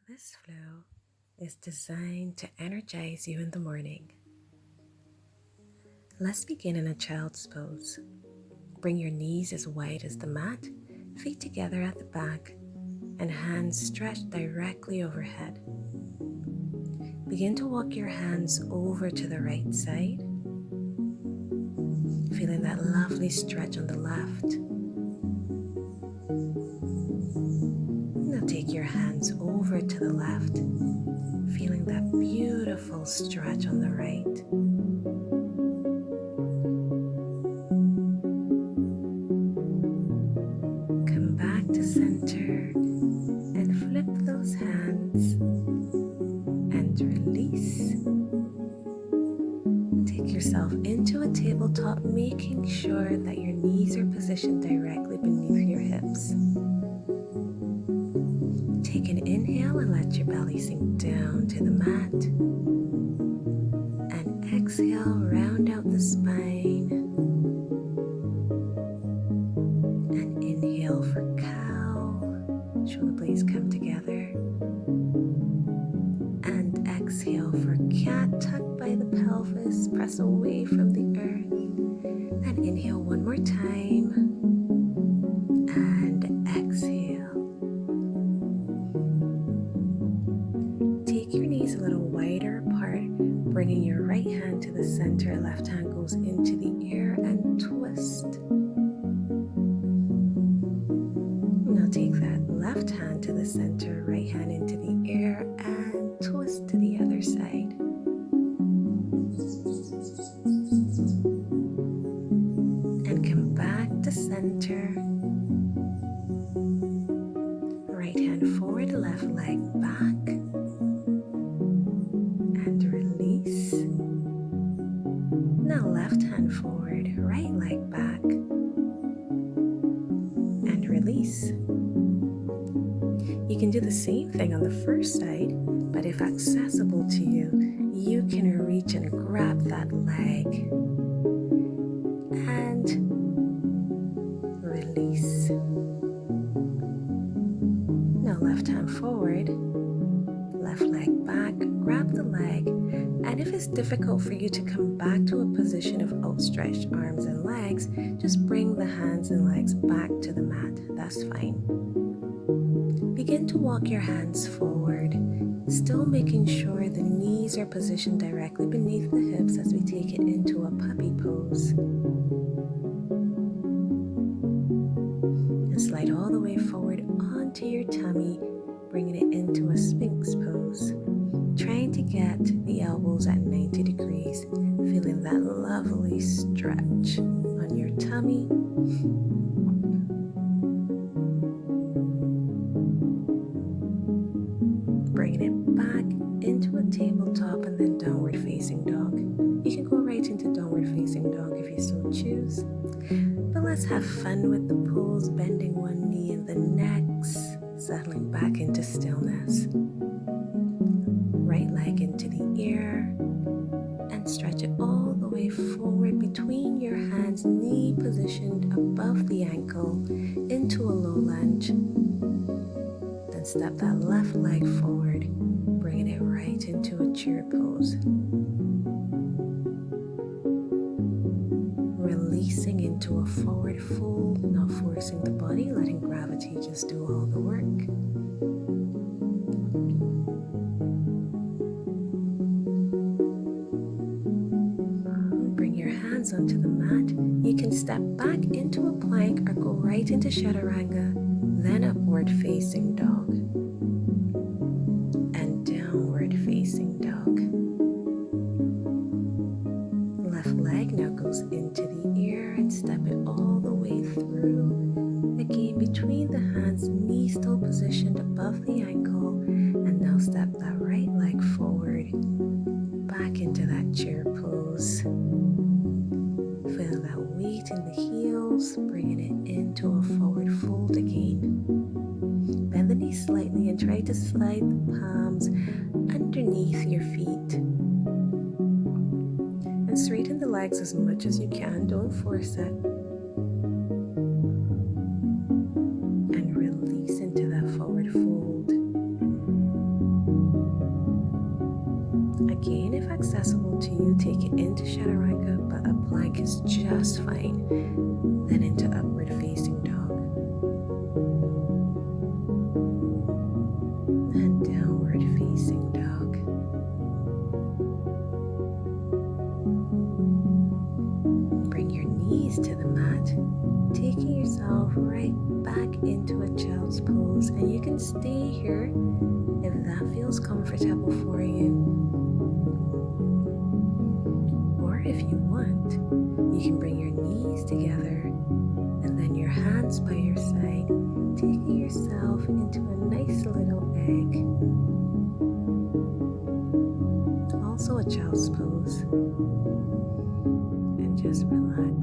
This flow is designed to energize you in the morning. Let's begin in a child's pose. Bring your knees as wide as the mat, feet together at the back, and hands stretched directly overhead. Begin to walk your hands over to the right side, feeling that lovely stretch on the left. Now take your hands over to the left, feeling that beautiful stretch on the right. Come back to center and flip those hands and release. Take yourself into a tabletop, making sure that your knees are positioned directly beneath your hips. Take an inhale and let your belly sink down to the mat. And exhale, round out the spine. And inhale for cow. Shoulder blades come together. And exhale for cat, tuck by the pelvis, press away from the earth. And inhale one more time. And exhale. Take your knees a little wider apart, bringing your right hand to the center, left hand goes into the air and twist. Now take that left hand to the center, right hand into the air and twist to the other side. And come back to center. Right hand forward, left leg back. And release. Now left hand forward, right leg back. And release. You can do the same thing on the first side, but if accessible to you, you can reach and grab that leg and release. Now left hand forward, left leg back, grab the leg, and if it's difficult for you to come back to a position of outstretched arms and legs, just bring the hands and legs back to the mat. That's fine. Begin to walk your hands forward, still making sure the knees are positioned directly beneath the hips as we take it into a puppy pose. And slide all the way forward onto your tummy, bringing it into a Sphinx pose. Trying to get the elbows at 90 degrees, feeling that lovely stretch on your tummy. Bringing it back into a tabletop and then downward facing dog. You can go right into downward facing dog if you so choose. But let's have fun with the pose, bending one knee and the next, settling back into stillness. Right leg into the air and stretch it all the way forward between your hands, knee positioned above the ankle into a low lunge. Then step that left leg forward, bringing it right into a chair pose. Releasing into a forward fold, not forcing the body, letting gravity just do all the work. Bring your hands onto the mat. You can step back into a plank or go right into chaturanga, then upward facing dog and downward facing dog. Left leg now goes into the air and step it all the way through. Again, between the hands, knee still positioned above the ankle, and now step that right leg forward, back into that chair pose. Feel that weight in the heels, bringing it into a forward fold again. Bend the knees slightly and try to slide the palms underneath your feet. And straighten the legs as much as you can, don't force it. And release into that forward fold. Again, if accessible to you, take it into chaturanga, but a plank is just fine. Then into upward facing dog. And downward facing dog. Bring your knees to the mat, taking yourself right back into a child's pose, and you can stay here if that feels comfortable for you. Or if you want, you can bring your knees together and then your hands by your side, taking yourself into a nice little egg. Also a child's pose. And just relax.